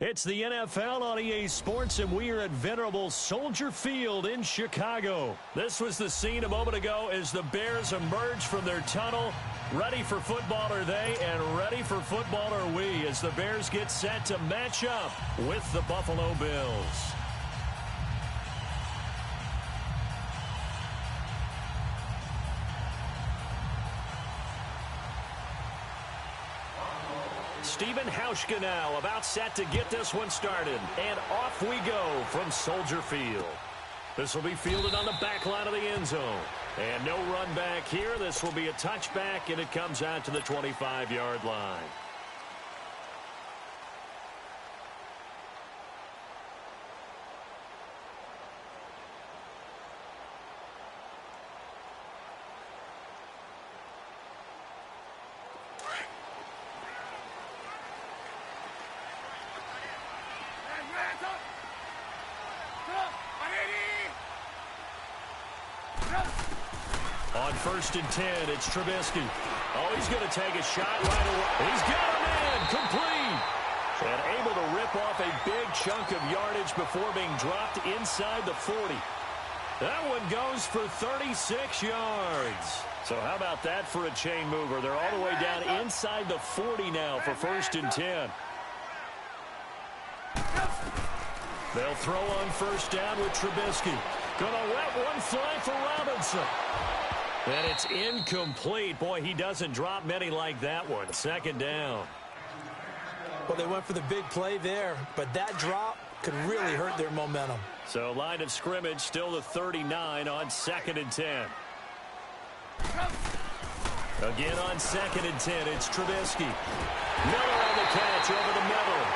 It's the NFL on EA Sports, and we are at venerable Soldier Field in Chicago. This was the scene a moment ago as the Bears emerged from their tunnel. Ready for football are they, and ready for football are we, as the Bears get set to match up with the Buffalo Bills. Stephen Hauschka now about set to get this one started. And off we go from Soldier Field. This will be fielded on the back line of the end zone. And no run back here. This will be a touchback, and it comes out to the 25-yard line. On 1st and 10, it's Trubisky. Oh, he's going to take a shot right away. He's got a man complete. And able to rip off a big chunk of yardage before being dropped inside the 40. That one goes for 36 yards. So how about that for a chain mover? They're all the way down inside the 40 now for 1st and 10. They'll throw on 1st down with Trubisky. Gonna let one fly for Robinson. And it's incomplete. Boy, he doesn't drop many like that one. 2nd down. Well, they went for the big play there, but that drop could really hurt their momentum. So line of scrimmage still the 39 on 2nd and 10. Again on 2nd and 10, it's Trubisky. Miller on the catch over the middle.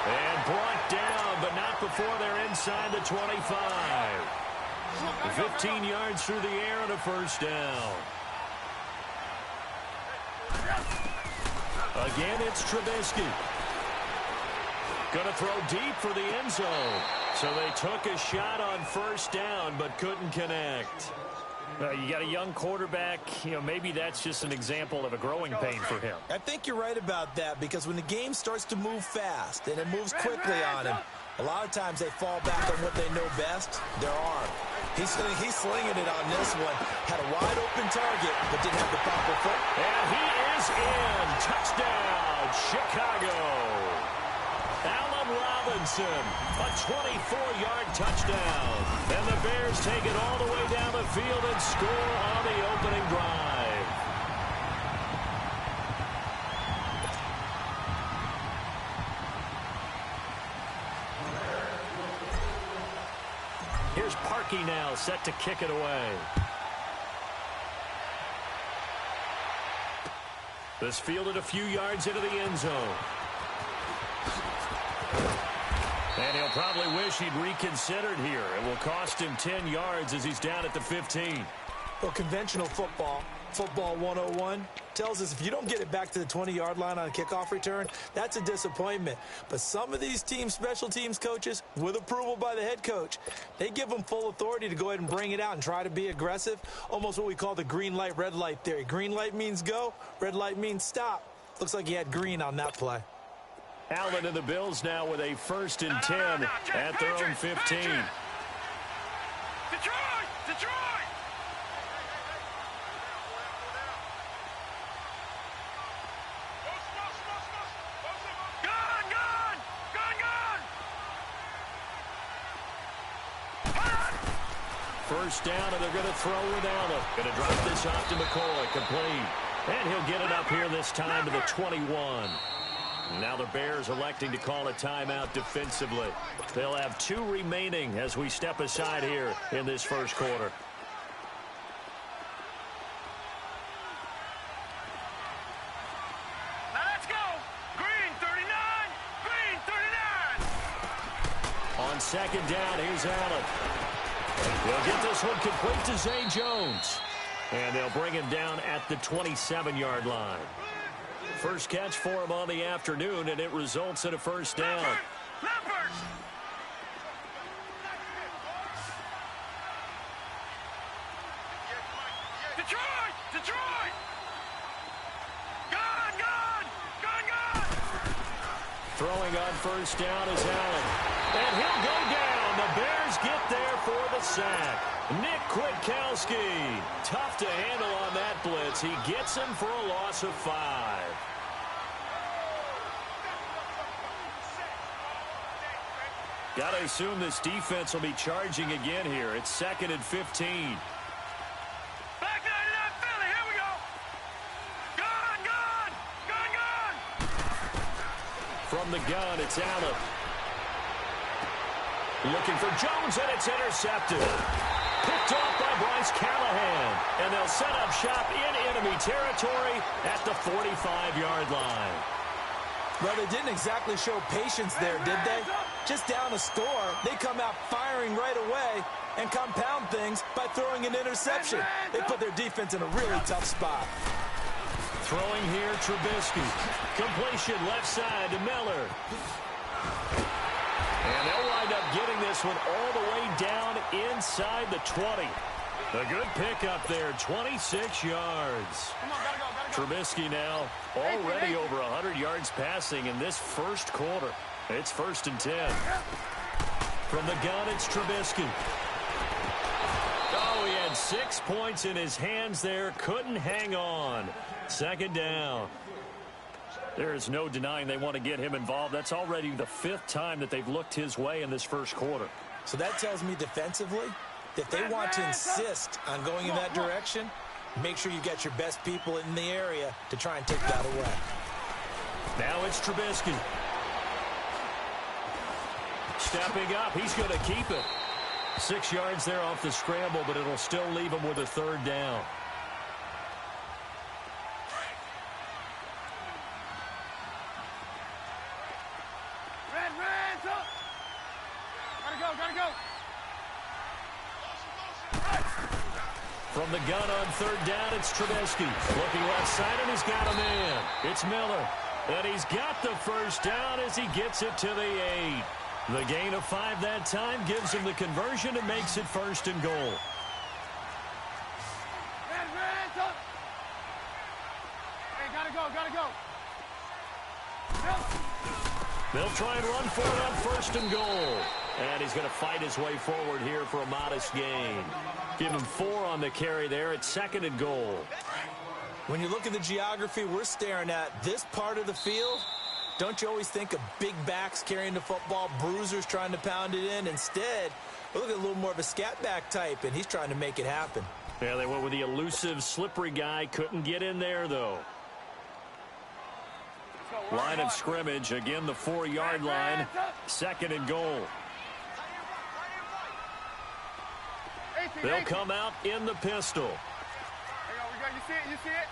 And brought down, but not before they're inside the 25. 15 yards through the air and a 1st down. Again, it's Trubisky. Gonna throw deep for the end zone. So they took a shot on 1st down, but couldn't connect. You got a young quarterback, maybe that's just an example of a growing pain for him. I think you're right about that, because when the game starts to move fast and it moves quickly on him, a lot of times they fall back on what they know best, their arm. He's slinging it on this one. Had a wide-open target, but didn't have the proper foot. And he is in. Touchdown, Chicago. Allen Robinson, a 24-yard touchdown. And the Bears take it all the way down the field and score on the opening drive. Here's Parkey now, set to kick it away. This fielded a few yards into the end zone. And he'll probably wish he'd reconsidered here. It will cost him 10 yards as he's down at the 15. Well, conventional football 101, tells us if you don't get it back to the 20-yard line on a kickoff return, that's a disappointment. But some of these team special teams coaches, with approval by the head coach, they give them full authority to go ahead and bring it out and try to be aggressive, almost what we call the green light, red light theory. Green light means go, red light means stop. Looks like he had green on that play. Allen and the Bills now with a 1st and 10 at their own 15. Detroit! First down, and they're going to throw with Allen. Going to drop this off to McCoy, complete. And he'll get it up here this time to the 21. Now the Bears electing to call a timeout defensively. They'll have 2 remaining as we step aside here in this first quarter. Now let's go. Green 39. Green 39. On 2nd down, here's Allen. They'll get this one complete to Zay Jones. And they'll bring him down at the 27-yard line. First catch for him on the afternoon, and it results in a 1st down. Leopard. Detroit! Gone! Throwing on first down is Allen. And he'll go down. The Bears get there for the sack. Nick Kwiatkowski. Tough to handle on that blitz. He gets him for a loss of 5. Got to assume this defense will be charging again here. It's 2nd and 15. Back 99 Philly, here we go. Gun, gun, gun, gun. From the gun, it's Allen. Looking for Jones, and it's intercepted. Picked off by Bryce Callahan. And they'll set up shop in enemy territory at the 45-yard line. Well, they didn't exactly show patience there, did they? Just down a score, they come out firing right away and compound things by throwing an interception. They put their defense in a really tough spot. Throwing here, Trubisky. Completion left side to Miller. And they'll wind up getting this one all the way down inside the 20. A good pickup there, 26 yards. Trubisky now already over 100 yards passing in this first quarter. It's 1st and 10. From the gun, it's Trubisky. Oh, he had 6 points in his hands there. Couldn't hang on. 2nd down. There's no denying they want to get him involved. That's already the 5th time that they've looked his way in this first quarter. So that tells me defensively that they want to insist on going in that direction. Make sure you get your best people in the area to try and take that away. Now it's Trubisky. Stepping up, he's going to keep it. 6 yards there off the scramble, but it'll still leave him with a 3rd down. Red, up. Gotta go. From the gun on 3rd down, it's Trubisky. Looking left side, and he's got a man. It's Miller. And he's got the 1st down as he gets it to the 8. The gain of 5 that time gives him the conversion and makes it 1st and goal. Red, up. Hey, gotta go. They'll try and run for it on 1st and goal. And he's going to fight his way forward here for a modest gain. Give him 4 on the carry there. It's 2nd and goal. When you look at the geography we're staring at, this part of the field, don't you always think of big backs carrying the football, bruisers trying to pound it in? Instead, we look at a little more of a scat back type, and he's trying to make it happen. Yeah, they went with the elusive, slippery guy. Couldn't get in there, though. Line of scrimmage, again the 4-yard line. 2nd and goal. They'll come out in the pistol. You see it?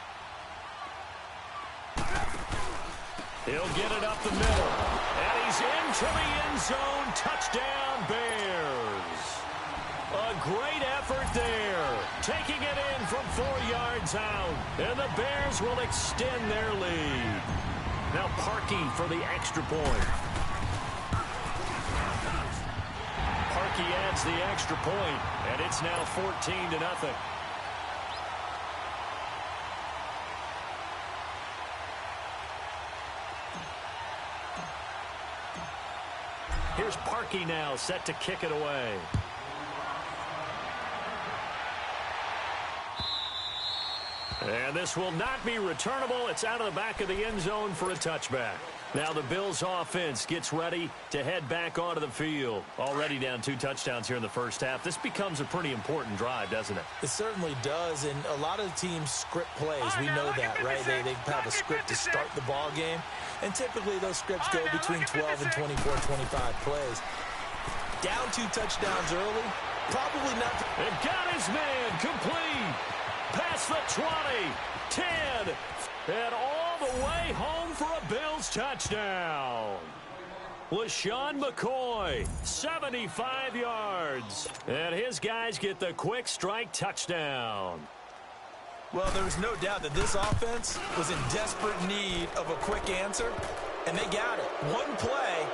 He'll get it up the middle. And he's into the end zone. Touchdown, Bears. A great effort there. Taking it in from 4 yards out. And the Bears will extend their lead. Now Parkey for the extra point. Parkey adds the extra point, and it's now 14-0. Here's Parkey now, set to kick it away. And this will not be returnable. It's out of the back of the end zone for a touchback. Now the Bills offense gets ready to head back onto the field. Already down 2 touchdowns here in the first half. This becomes a pretty important drive, doesn't it? It certainly does, and a lot of teams script plays. We know that, right? They have a script to start the ball game, and typically those scripts go between 12 and 24, 25 plays. Down 2 touchdowns early, probably not. And got his man complete. Past the 20, 10, and all the way home for a Bills touchdown. LaShawn McCoy, 75 yards. And his guys get the quick strike touchdown. Well, there's no doubt that this offense was in desperate need of a quick answer, and they got it. One play,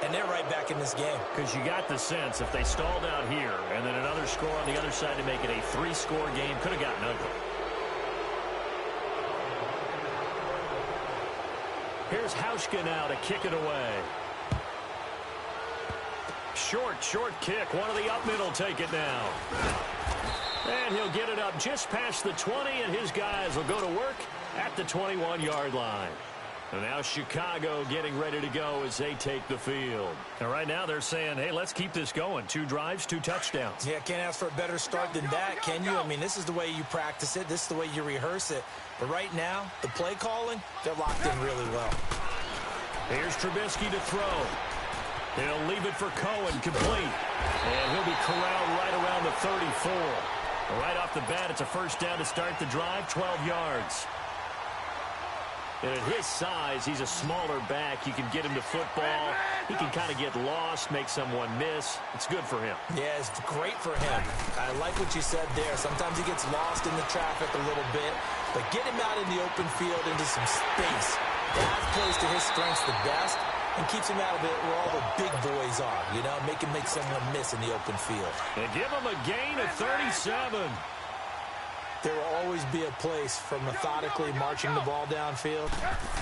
and they're right back in this game. Because you got the sense if they stalled out here and then another score on the other side to make it a 3-score game, could have gotten ugly. Here's Hauschka now to kick it away. Short kick. One of the up middle take it now. And he'll get it up just past the 20, and his guys will go to work at the 21-yard line. And now Chicago getting ready to go as they take the field. And right now they're saying, hey, let's keep this going. 2 drives, 2 touchdowns. Yeah, can't ask for a better start than that, can you? I mean, this is the way you practice it. This is the way you rehearse it. But right now, the play calling, they're locked in really well. Here's Trubisky to throw. He'll leave it for Cohen, complete. And he'll be corralled right around the 34. Right off the bat, it's a first down to start the drive, 12 yards. And at his size, he's a smaller back. You can get him to football. He can kind of get lost, make someone miss. It's good for him. Yeah, it's great for him. I like what you said there. Sometimes he gets lost in the traffic a little bit, but get him out in the open field into some space. That plays to his strengths the best and keeps him out of it where all the big boys are, you know, make him make someone miss in the open field. And give him a gain of 37. There will always be a place for methodically marching the ball downfield.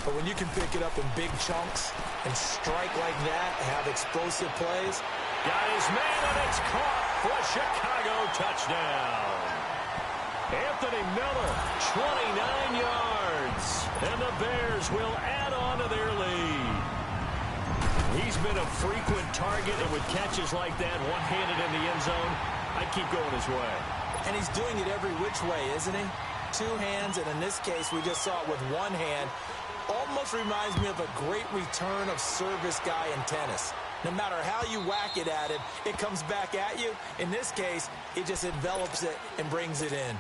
But when you can pick it up in big chunks and strike like that, have explosive plays. Got his man, and it's caught for a Chicago touchdown. Anthony Miller, 29 yards. And the Bears will add on to their lead. He's been a frequent target, and with catches like that, one-handed in the end zone, I'd keep going his way. And he's doing it every which way, isn't he? 2 hands, and in this case, we just saw it with 1 hand. Almost reminds me of a great return of service guy in tennis. No matter how you whack it at it, it comes back at you. In this case, it just envelops it and brings it in.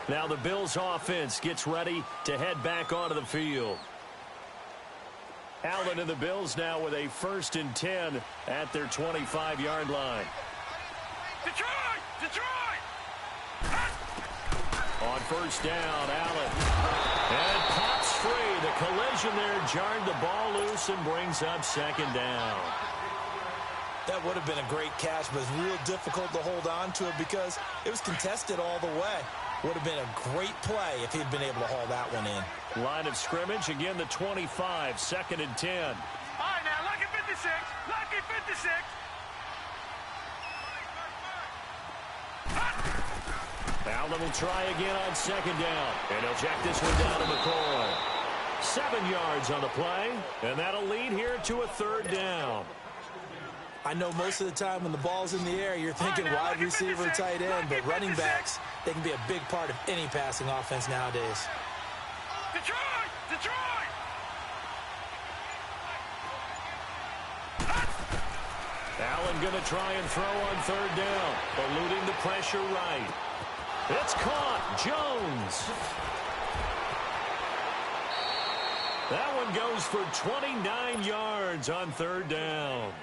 Now the Bills offense gets ready to head back onto the field. Allen and the Bills now with a 1st and 10 at their 25-yard line. Detroit! On first down, Allen. And it pops free. The collision there jarred the ball loose and brings up 2nd down. That would have been a great catch, but it's real difficult to hold on to it because it was contested all the way. Would have been a great play if he'd been able to haul that one in. Line of scrimmage, again the 25, 2nd and 10. All right, now, lucky 56. Lucky 56. Allen will try again on 2nd down. And he'll check this one down to McCoy. 7 yards on the play. And that'll lead here to a 3rd down. I know most of the time when the ball's in the air, you're thinking wide receiver, tight end, but running backs, they can be a big part of any passing offense nowadays. Detroit! Allen going to try and throw on 3rd down, eluding the pressure right. It's caught. Jones. That one goes for 29 yards on 3rd down.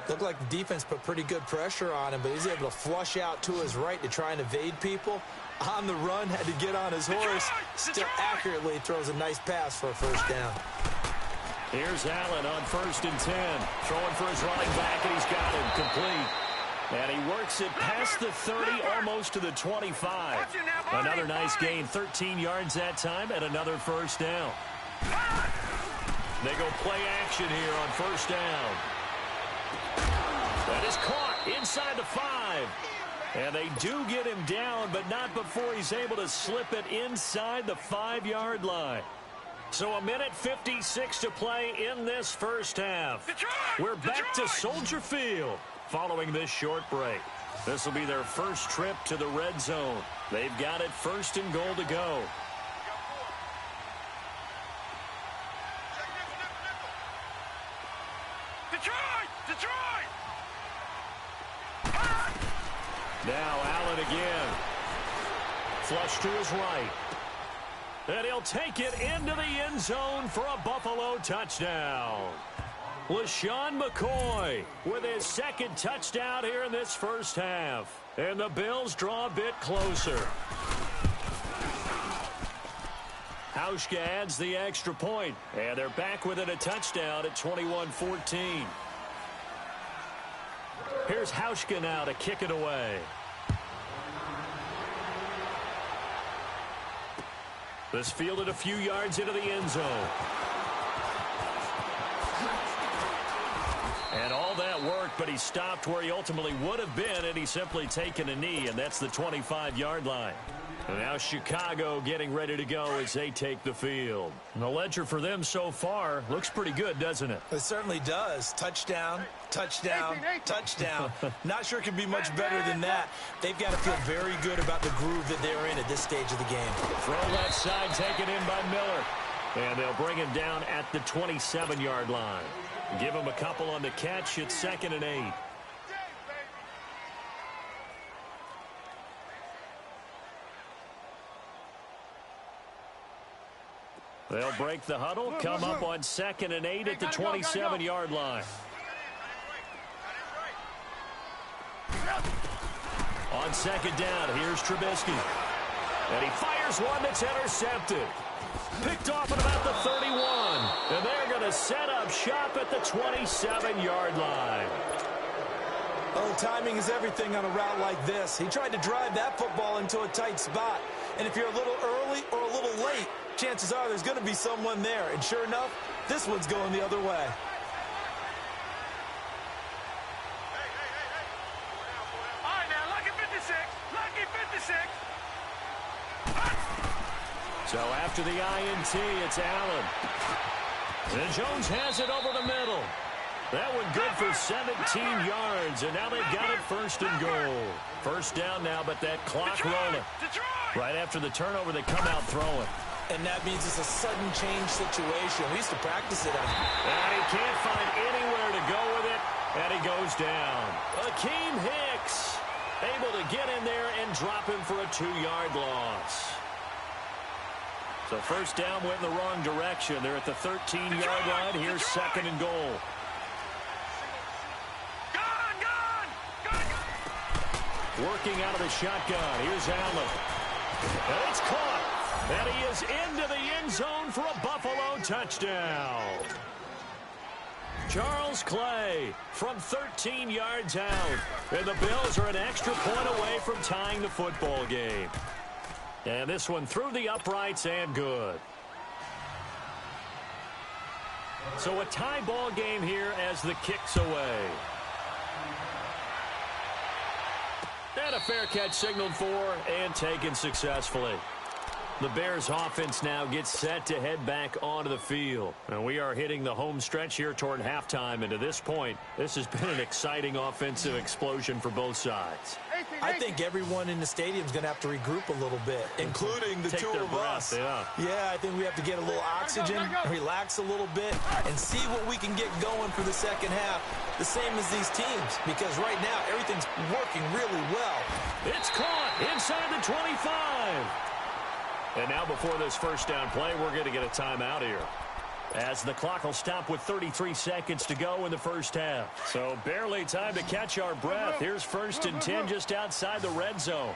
Looked like the defense put pretty good pressure on him, but he's able to flush out to his right to try and evade people. On the run, had to get on his horse. Still accurately throws a nice pass for a 1st down. Here's Allen on 1st and 10. Throwing for his running back, and he's got him complete. And he works it past the 30, almost to the 25. Another nice gain, 13 yards that time, and another 1st down. They go play action here on 1st down. That is caught inside the 5. And they do get him down, but not before he's able to slip it inside the 5-yard line. So a minute 56 to play in this first half. We're back to Soldier Field following this short break. This will be their first trip to the red zone. They've got it 1st and goal to go. Detroit! Now Allen again. Flush to his right. And he'll take it into the end zone for a Buffalo touchdown. LaShawn McCoy with his 2nd touchdown here in this first half. And the Bills draw a bit closer. Hauschka adds the extra point. And they're back within a touchdown at 21-14. Here's Hauschka now to kick it away. This fielded a few yards into the end zone. And all that work, but he stopped where he ultimately would have been, and he's simply taken a knee, and that's the 25-yard line. And now Chicago getting ready to go as they take the field. And the ledger for them so far looks pretty good, doesn't it? It certainly does. Touchdown, touchdown, touchdown. Not sure it could be much better than that. They've got to feel very good about the groove that they're in at this stage of the game. Throw left side taken in by Miller. And they'll bring him down at the 27-yard line. Give him a couple on the catch. It's 2nd and 8. They'll break the huddle, come up on 2nd and 8 at the 27-yard line. On 2nd down, here's Trubisky. And he fires one that's intercepted. Picked off at about the 31. And they're going to set up shop at the 27-yard line. Oh, timing is everything on a route like this. He tried to drive that football into a tight spot. And if you're a little early or a little late, chances are there's going to be someone there. And sure enough, this one's going the other way. All right, now, lucky 56. Lucky 56. So after the INT, it's Allen. And Jones has it over the middle. That one good for 17 yards, and now they've got it 1st and goal. 1st down now, but that clock rolling. Right after the turnover, they come out throwing. And that means it's a sudden change situation. We used to practice it on. And he can't find anywhere to go with it, and he goes down. Akeem Hicks able to get in there and drop him for a 2-yard loss. So 1st down went in the wrong direction. They're at the 13-yard line. Here's 2nd and goal. Working out of the shotgun. Here's Allen. And it's caught. And he is into the end zone for a Buffalo touchdown. Charles Clay from 13 yards out. And the Bills are an extra point away from tying the football game. And this one through the uprights and good. So a tie ball game here as the kick's away. And a fair catch signaled for and taken successfully. The Bears offense now gets set to head back onto the field. And we are hitting the home stretch here toward halftime. And to this point, this has been an exciting offensive explosion for both sides. I think everyone in the stadium is going to have to regroup a little bit, including the two of us. Yeah, I think we have to get a little oxygen, relax a little bit, and see what we can get going for the second half, the same as these teams, because right now everything's working really well. It's caught inside the 25. And now before this 1st down play, we're going to get a timeout here, as the clock will stop with 33 seconds to go in the 1st half. So barely time to catch our breath. Here's 1st and 10 just outside the red zone.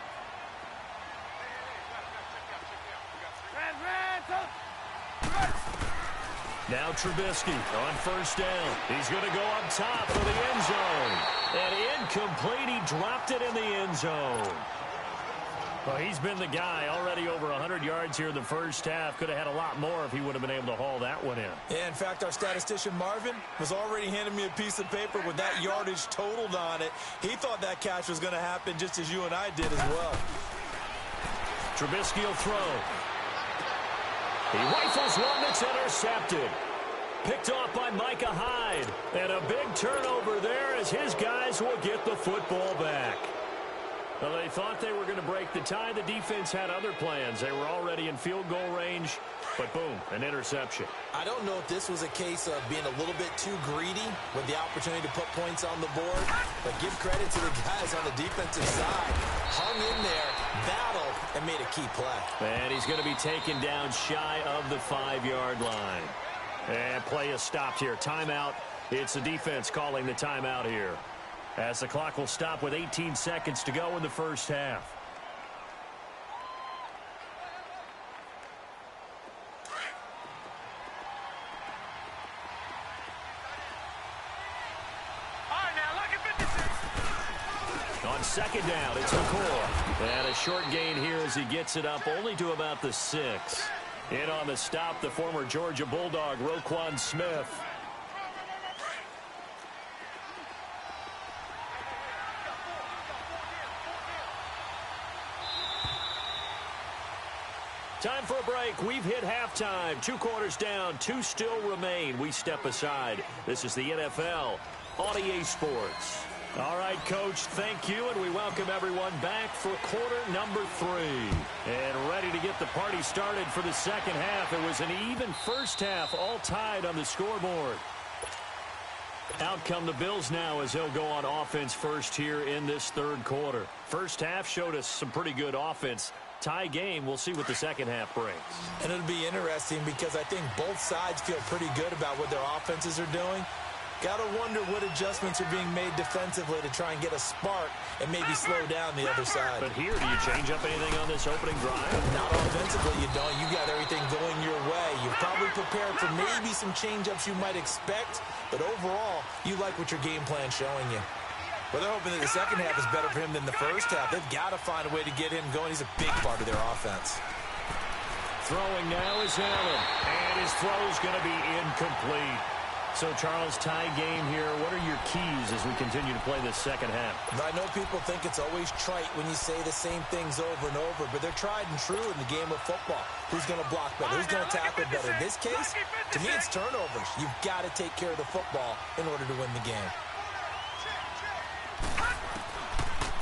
Now Trubisky on 1st down. He's going to go up top for the end zone. And incomplete. He dropped it in the end zone. Well, he's been the guy already over 100 yards here in the 1st half. Could have had a lot more if he would have been able to haul that one in. Yeah, in fact, our statistician Marvin was already handing me a piece of paper with that yardage totaled on it. He thought that catch was going to happen just as you and I did as well. Trubisky will throw. He rifles one that's intercepted. Picked off by Micah Hyde. And a big turnover there as his guys will get the football back. Well, they thought they were going to break the tie. The defense had other plans. They were already in field goal range, but boom, an interception. I don't know if this was a case of being a little bit too greedy with the opportunity to put points on the board, but give credit to the guys on the defensive side. Hung in there, battled, and made a key play. And he's going to be taken down shy of the 5-yard line. And play is stopped here. Timeout. It's the defense calling the timeout here, as the clock will stop with 18 seconds to go in the 1st half. On 2nd down, it's McCoy. And a short gain here as he gets it up only to about the 6. In on the stop, the former Georgia Bulldog, Roquan Smith. break. We've hit halftime. 2 quarters down, 2 still remain. We step aside. This is the NFL on EA Sports. All right, Coach, thank you, and we welcome everyone back for quarter number 3. And ready to get the party started for the second half. It was an even first half, all tied on the scoreboard. Out come the Bills now as they'll go on offense first here in this third quarter. First half showed us some pretty good offense. Tie game, we'll see what the second half brings. And it'll be interesting because I think both sides feel pretty good about what their offenses are doing. Got to wonder what adjustments are being made defensively to try and get a spark and maybe slow down the other side. But here, do you change up anything on this opening drive? Not offensively, you don't. You got everything going your way. You've probably prepared for maybe some change-ups you might expect, but overall, you like what your game plan's showing you. Well, they're hoping that the second half is better for him than the first half. They've got to find a way to get him going. He's a big part of their offense. Throwing now is Allen, and his throw's going to be incomplete. So, Charles, tie game here. What are your keys as we continue to play this second half? I know people think it's always trite when you say the same things over and over, but they're tried and true in the game of football. Who's going to block better? Who's going to tackle better? In this case, to me, it's turnovers. You've got to take care of the football in order to win the game.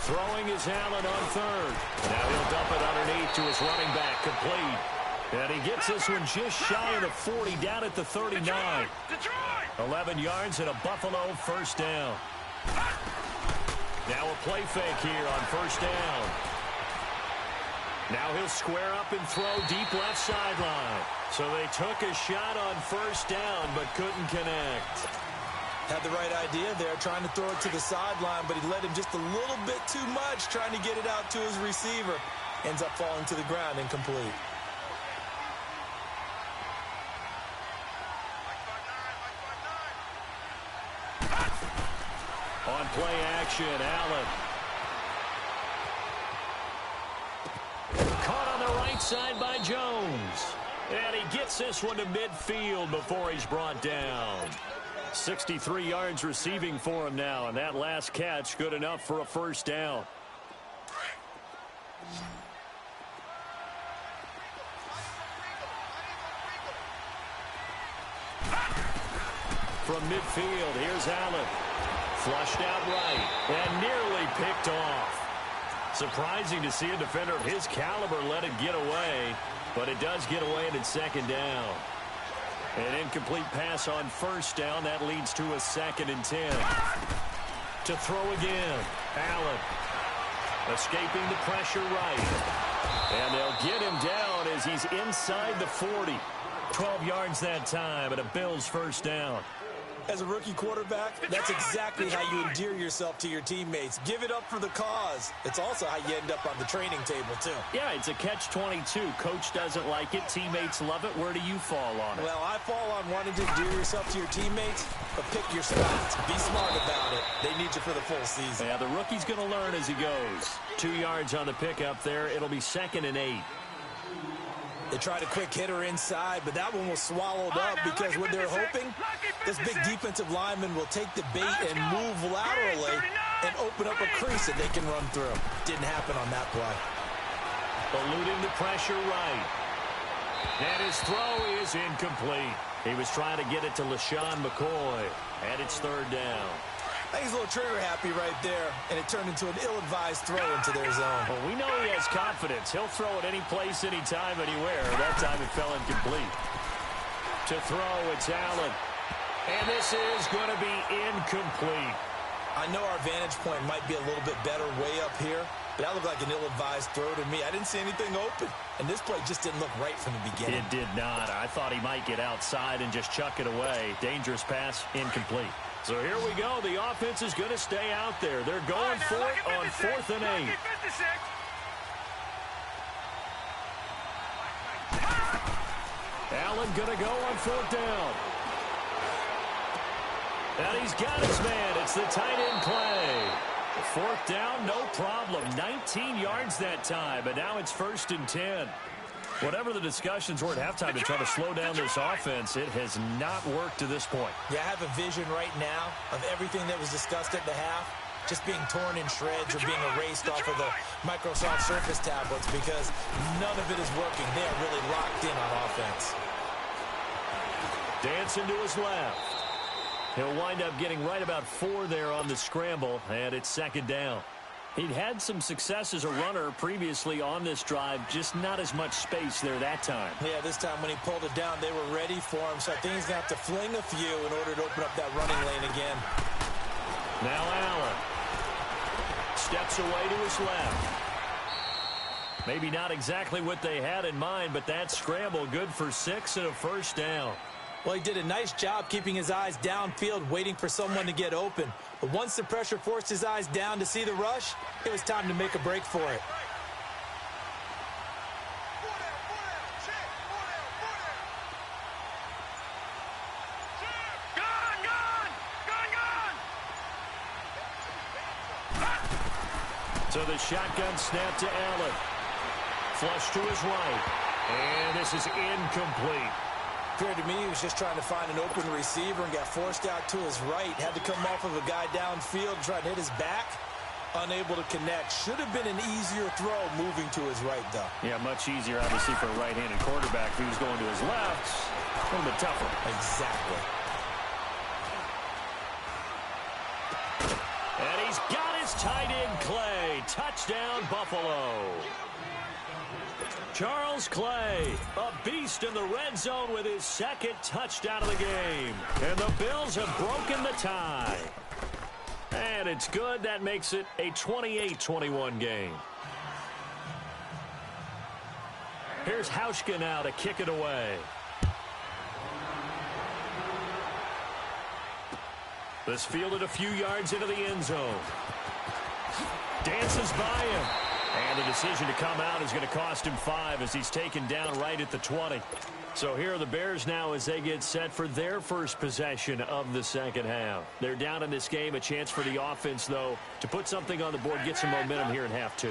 Throwing is Allen on third. Now he'll dump it underneath to his running back, complete. And he gets this one just shy of the 40, down at the 39. 11 yards and a Buffalo first down. Now a play fake here on first down. Now he'll square up and throw deep left sideline. So they took a shot on first down but couldn't connect. Had the right idea there, trying to throw it to the sideline, but he led him just a little bit too much, trying to get it out to his receiver. Ends up falling to the ground, incomplete. On play action, Allen. Caught on the right side by Jones. And he gets this one to midfield before he's brought down. 63 yards receiving for him now, and that last catch good enough for a first down. From midfield, here's Allen. Flushed out right and nearly picked off. Surprising to see a defender of his caliber let it get away, but it does get away and it's second down. An incomplete pass on first down. That leads to a 2nd and 10. To throw again. Allen escaping the pressure right. And they'll get him down as he's inside the 40. 12 yards that time and a Bills first down. As a rookie quarterback, that's exactly how you endear yourself to your teammates. Give it up for the cause. It's also how you end up on the training table, too. Yeah, it's a catch-22. Coach doesn't like it. Teammates love it. Where do you fall on it? Well, I fall on wanting to endear yourself to your teammates, but pick your spots. Be smart about it. They need you for the full season. Yeah, the rookie's going to learn as he goes. 2 yards on the pickup there. It'll be 2nd and 8. They tried a quick hitter inside, but that one was swallowed up because what they're hoping, this big defensive lineman will take the bait and move laterally and open up a crease that they can run through. Didn't happen on that play. Eluding the pressure right. And his throw is incomplete. He was trying to get it to LaShawn McCoy, and it's third down. I think he's a little trigger happy right there, and it turned into an ill-advised throw into their zone. Well, we know he has confidence. He'll throw it any place, anytime, anywhere. That time it fell incomplete. To throw, it's Allen. And this is going to be incomplete. I know our vantage point might be a little bit better way up here, but that looked like an ill-advised throw to me. I didn't see anything open, and this play just didn't look right from the beginning. It did not. I thought he might get outside and just chuck it away. Dangerous pass, incomplete. So here we go. The offense is going to stay out there. They're going for it on 4th and 8. Allen going to go on 4th down. And he's got his man. It's the tight end play. 4th down, no problem. 19 yards that time, but now it's 1st and 10. Whatever the discussions were at halftime to try to slow down this offense, it has not worked to this point. Yeah, I have a vision right now of everything that was discussed at the half just being torn in shreds or being erased off of the Microsoft Surface tablets because none of it is working. They are really locked in on offense. Dancing to his left. He'll wind up getting right about 4 there on the scramble, and it's second down. He'd had some success as a runner previously on this drive, just not as much space there that time. Yeah, this time when he pulled it down, they were ready for him, so I think he's going to have to fling a few in order to open up that running lane again. Now Allen steps away to his left. Maybe not exactly what they had in mind, but that scramble good for 6 and a first down. Well, he did a nice job keeping his eyes downfield, waiting for someone to get open. But once the pressure forced his eyes down to see the rush, it was time to make a break for it. So the shotgun snap to Allen. Flush to his right. And this is incomplete. Appeared to me he was just trying to find an open receiver and got forced out to his right. Had to come off of a guy downfield, try to hit his back. Unable to connect. Should have been an easier throw moving to his right, though. Yeah, much easier, obviously, for a right-handed quarterback. If he was going to his left, a little bit tougher. Exactly. And he's got his tight end, Clay. Touchdown, Buffalo. Charles Clay, a beast in the red zone with his second touchdown of the game. And the Bills have broken the tie. And it's good. That makes it a 28-21 game. Here's Hauschka now to kick it away. This fielded a few yards into the end zone. Dances by him. And the decision to come out is going to cost him 5 as he's taken down right at the 20. So here are the Bears now as they get set for their first possession of the second half. They're down in this game. A chance for the offense, though, to put something on the board, get some momentum here in half 2.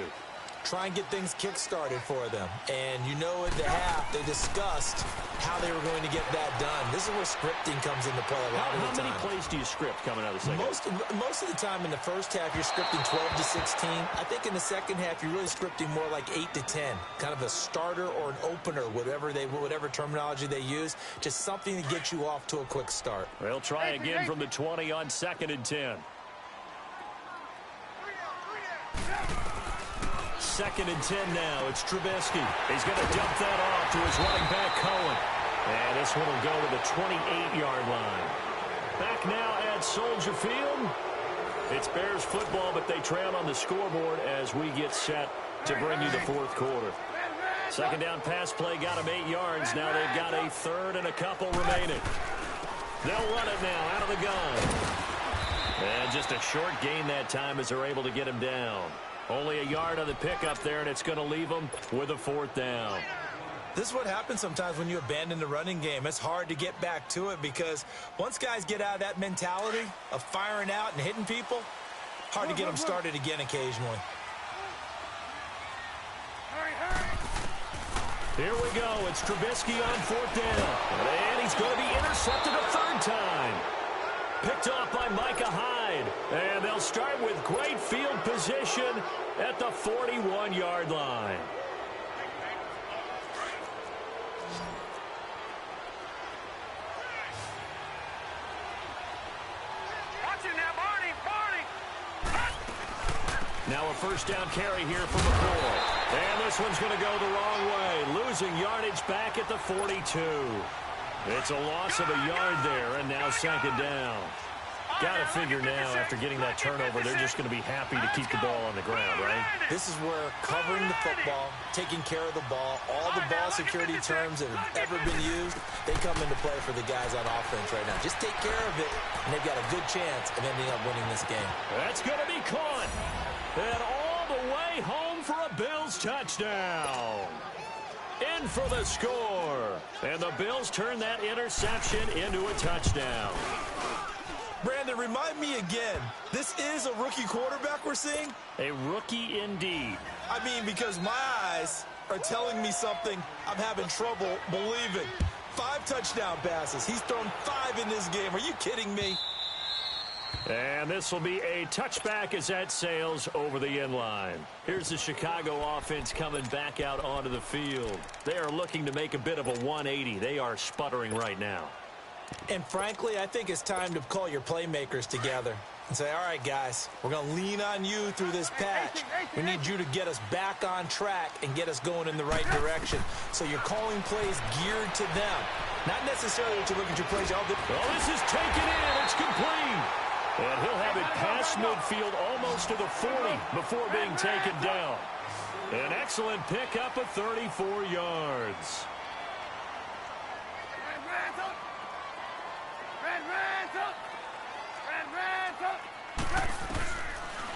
Try and get things kick-started for them. And you know at the half, they discussed how they were going to get that done. This is where scripting comes into play a lot of the time. How many plays do you script coming out of the second half? Most of the time in the first half, you're scripting 12 to 16. I think in the second half, you're really scripting more like 8 to 10. Kind of a starter or an opener, whatever terminology they use. Just something to get you off to a quick start. They'll try again from the 20 on 2nd and 10. 2nd and 10 now. It's Trubisky. He's going to dump that off to his running back, Cohen. And this one will go to the 28-yard line. Back now at Soldier Field. It's Bears football, but they trail on the scoreboard as we get set to bring you the fourth quarter. Second down pass play got them 8 yards. Now they've got a third and a couple remaining. They'll run it now out of the gun. And just a short gain that time as they're able to get him down. Only a yard on the pickup there, and it's going to leave them with a 4th down. This is what happens sometimes when you abandon the running game. It's hard to get back to it because once guys get out of that mentality of firing out and hitting people, hard to get them started again occasionally. Here we go. It's Trubisky on 4th down. And he's going to be intercepted a 3rd time. Picked off by Micah Hyde. And they'll start with great field position at the 41-yard line. Now a first down carry here from McCoy. And this one's going to go the wrong way. Losing yardage back at the 42. It's a loss of a yard there, and now 2nd down. Got to figure now, after getting that turnover, they're just going to be happy to keep the ball on the ground, right? This is where covering the football, taking care of the ball, all the ball security terms that have ever been used, they come into play for the guys on offense right now. Just take care of it, and they've got a good chance of ending up winning this game. That's going to be caught. And all the way home for a Bills touchdown. In for the score. And the Bills turn that interception into a touchdown. Brandon, remind me again, this is a rookie quarterback we're seeing? A rookie indeed. I mean, because my eyes are telling me something I'm having trouble believing. 5 touchdown passes. He's thrown 5 in this game. Are you kidding me? And this will be a touchback as that sails over the end line. Here's the Chicago offense coming back out onto the field. They are looking to make a bit of a 180. They are sputtering right now. And frankly, I think it's time to call your playmakers together and say, all right, guys, we're going to lean on you through this patch. We need you to get us back on track and get us going in the right direction. So you're calling plays geared to them. Not necessarily to look at your plays. Well, this is taken in. It's complete. And he'll have it past midfield almost to the 40 before being taken down. An excellent pickup of 34 yards.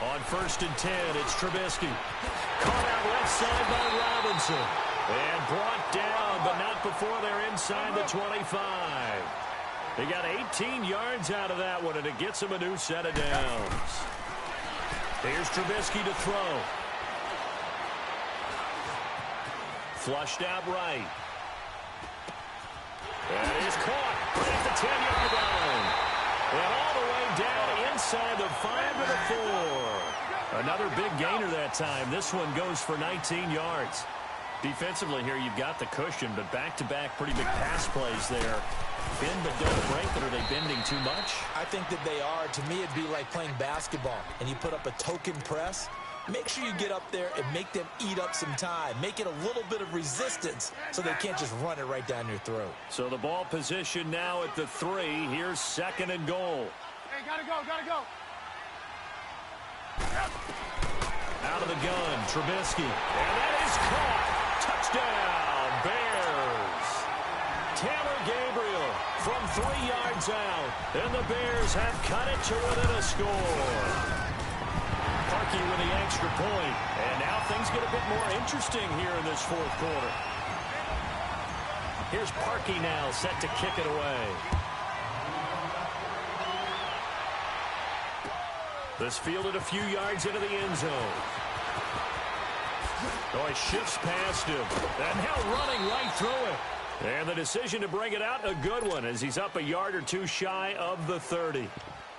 On 1st and 10, it's Trubisky. Caught out left side by Robinson. And brought down, but not before they're inside the 25. They got 18 yards out of that one, and it gets them a new set of downs. Here's Trubisky to throw. Flushed out right. That is caught right at the 10-yard line. And all the way down inside the 5 to the 4. Another big gainer that time. This one goes for 19 yards. Defensively here, you've got the cushion, but back-to-back pretty big pass plays there. Bend but don't break, but are they bending too much? I think that they are. To me, it'd be like playing basketball, and you put up a token press. Make sure you get up there and make them eat up some time. Make it a little bit of resistance so they can't just run it right down your throat. So the ball position now at the 3. Here's 2nd and goal. Hey, gotta go, gotta go. Out of the gun, Trubisky. And that is caught. Touchdown, Bears. Taylor Gabriel from 3 yards out. And the Bears have cut it to within a score. Parkey with the extra point. And now things get a bit more interesting here in this 4th quarter. Here's Parkey now set to kick it away. This fielded a few yards into the end zone. Oh, he shifts past him. And now running right through it. And the decision to bring it out, a good one, as he's up a yard or two shy of the 30.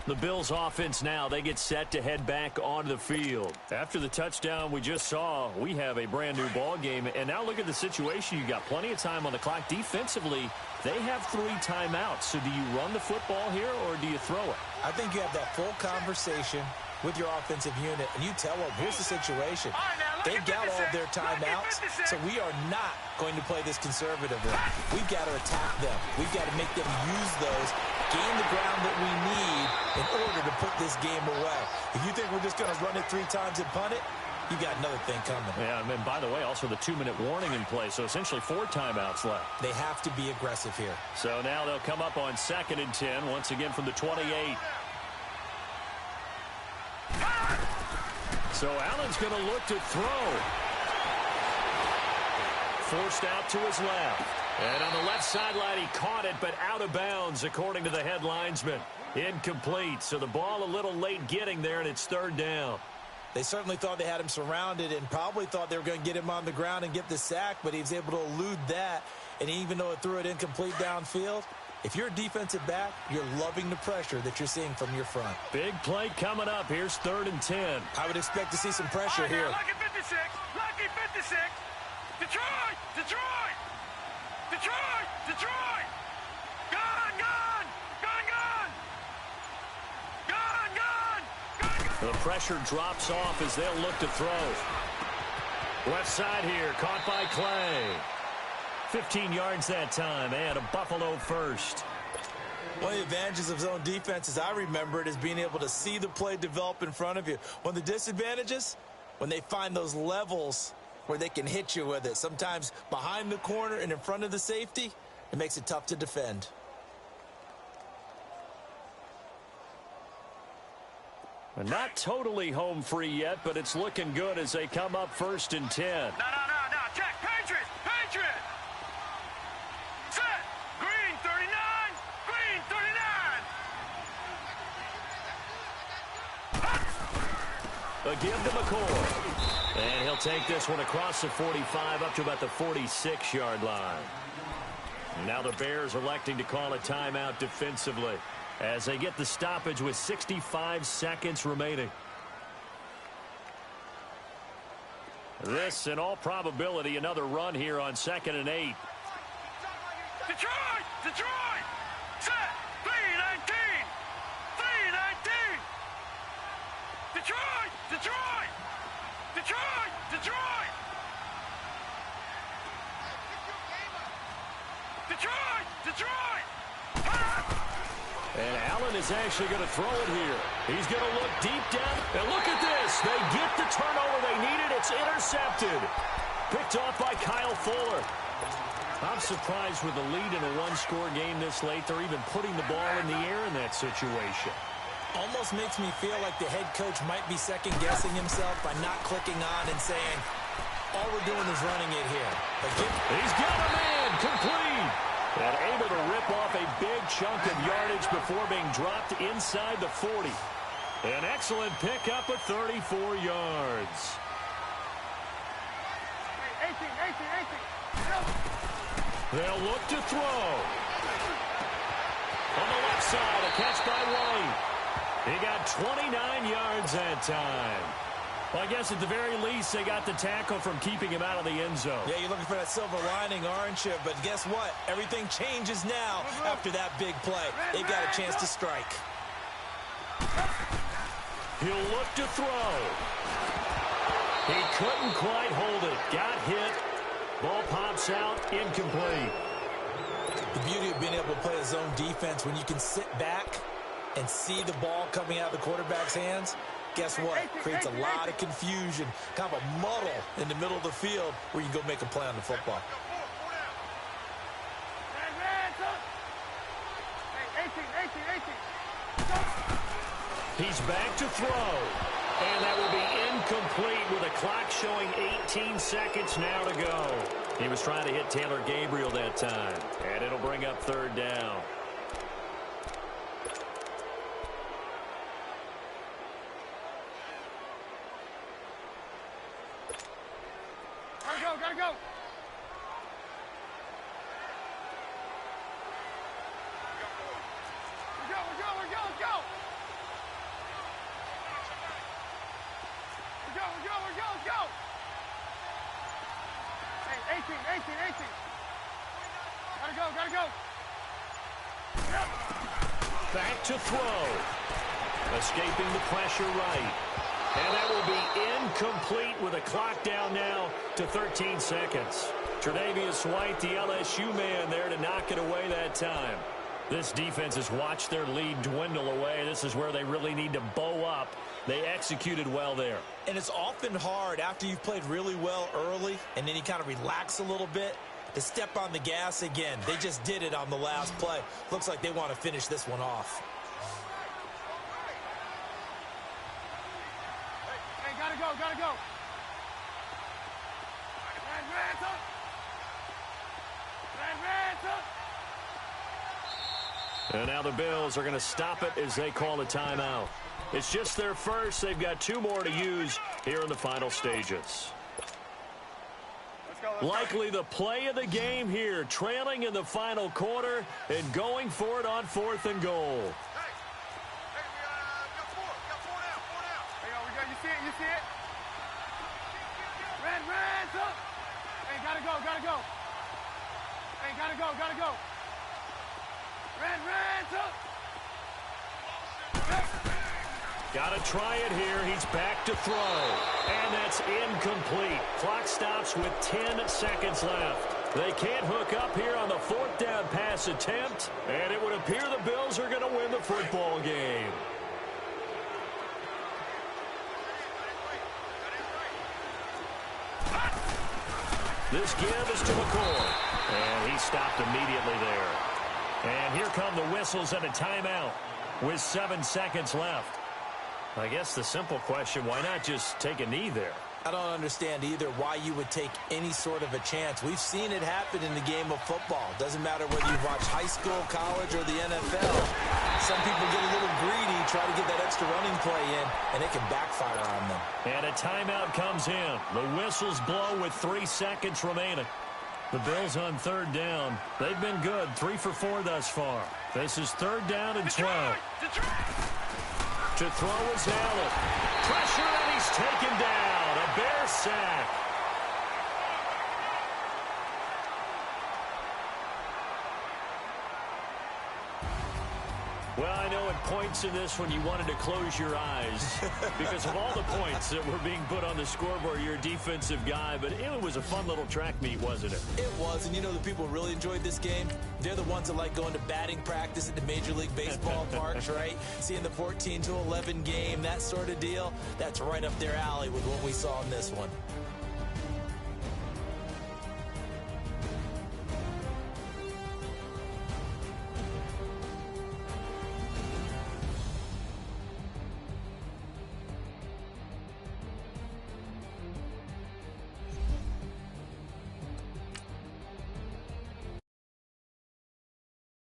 The Bills offense now, they get set to head back onto the field. After the touchdown we just saw, we have a brand new ball game. And now look at the situation. You got plenty of time on the clock. Defensively, they have 3 timeouts. So do you run the football here or do you throw it? I think you have that full conversation with your offensive unit, and you tell them, here's the situation. They've got all of their timeouts, so we are not going to play this conservatively. We've got to attack them. We've got to make them use those, gain the ground that we need in order to put this game away. If you think we're just going to run it 3 times and punt it, you got another thing coming. Yeah, and by the way, also the 2-minute warning in play, so essentially 4 timeouts left. They have to be aggressive here. So now they'll come up on 2nd and 10, once again from the 28. So Allen's going to look to throw. Forced out to his left. And on the left sideline, he caught it, but out of bounds, according to the head linesman. Incomplete. So the ball a little late getting there, and it's 3rd down. They certainly thought they had him surrounded and probably thought they were going to get him on the ground and get the sack, but he was able to elude that. And even though it threw it incomplete downfield, if you're a defensive back, you're loving the pressure that you're seeing from your front. Big play coming up. Here's 3rd and 10. I would expect to see some pressure here. Lucky 56, lucky 56. Detroit, Detroit, Detroit, Detroit. Gone, gone, gone, gone. Gone, gone, gone. The pressure drops off as they'll look to throw. Left side here, caught by Clay. 15 yards that time, and a Buffalo first. One of the advantages of zone defense, as I remember it, is being able to see the play develop in front of you. One of the disadvantages, when they find those levels where they can hit you with it. Sometimes behind the corner and in front of the safety, it makes it tough to defend. Not totally home free yet, but it's looking good as they come up 1st and 10. No. Check. Patriots. Set. Green 39. Green 39. A give to McCoy. And he'll take this one across the 45 up to about the 46-yard line. Now the Bears electing to call a timeout defensively. as they get the stoppage with 65 seconds remaining. This, in all probability, another run here on 2nd and 8. Detroit! Detroit! Set! 3-19! 3-19! Detroit! Detroit! Detroit! Detroit! Detroit! Detroit! And Allen is actually going to throw it here. He's going to look deep down. And look at this. They get the turnover they needed. It's intercepted. Picked off by Kyle Fuller. I'm surprised with the lead in a one-score game this late. They're even putting the ball in the air in that situation. Almost makes me feel like the head coach might be second-guessing himself by not clicking on and saying, all we're doing is running it here. He's got a man complete. And able to rip off a big chunk of yardage before being dropped inside the 40. An excellent pickup of 34 yards. 18. They'll look to throw. On the left side, a catch by White. He got 29 yards that time. Well, I guess at the very least, they got the tackle from keeping him out of the end zone. Yeah, you're looking for that silver lining, aren't you? But guess what? Everything changes now after that big play. They got a chance to strike. He'll look to throw. He couldn't quite hold it. Got hit. Ball pops out. Incomplete. The beauty of being able to play a zone defense when you can sit back and see the ball coming out of the quarterback's hands. Guess what? Creates a lot of confusion, kind of a muddle in the middle of the field where you can go make a play on the football. 18. He's back to throw. And that will be incomplete with a clock showing 18 seconds now to go. He was trying to hit Taylor Gabriel that time. And it'll bring up 3rd down. Gotta go. Let's go. Hey, 18. Gotta go. Back to throw. Escaping the pressure right. And that will be incomplete with a clock down now to 13 seconds. Tre'Davious White, the LSU man, there to knock it away that time. This defense has watched their lead dwindle away. This is where they really need to bow up. They executed well there. And it's often hard after you've played really well early and then you kind of relax a little bit to step on the gas again. They just did it on the last play. Looks like they want to finish this one off. Gotta go. And now the Bills are going to stop it as they call a timeout. It's just their first. They've got 2 more to use here in the final stages. Likely the play of the game here, trailing in the final quarter and going for it on 4th and goal. You see it? Red, up. Hey, gotta go. Hey, gotta go. Red, up. Got to try it here. He's back to throw. And that's incomplete. Clock stops with 10 seconds left. They can't hook up here on the 4th down pass attempt. And it would appear the Bills are going to win the football game. This give is to McCoy. And he stopped immediately there. And here come the whistles and a timeout with 7 seconds left. I guess the simple question, why not just take a knee there? I don't understand either why you would take any sort of a chance. We've seen it happen in the game of football. Doesn't matter whether you've watched high school, college, or the NFL. Some people get a little greedy, try to get that extra running play in, and it can backfire on them. And a timeout comes in. The whistles blow with 3 seconds remaining. The Bills on third down. They've been good, 3 for 4 thus far. This is third down and 12. To throw is Allen. Pressure, and he's taken down. A Bear sack. Well, I know at points in this one you wanted to close your eyes because of all the points that were being put on the scoreboard. You're a defensive guy, but it was a fun little track meet, wasn't it? It was, and you know the people who really enjoyed this game? They're the ones that like going to batting practice at the Major League Baseball parks, right? Seeing the 14-11 game, that sort of deal. That's right up their alley with what we saw in this one.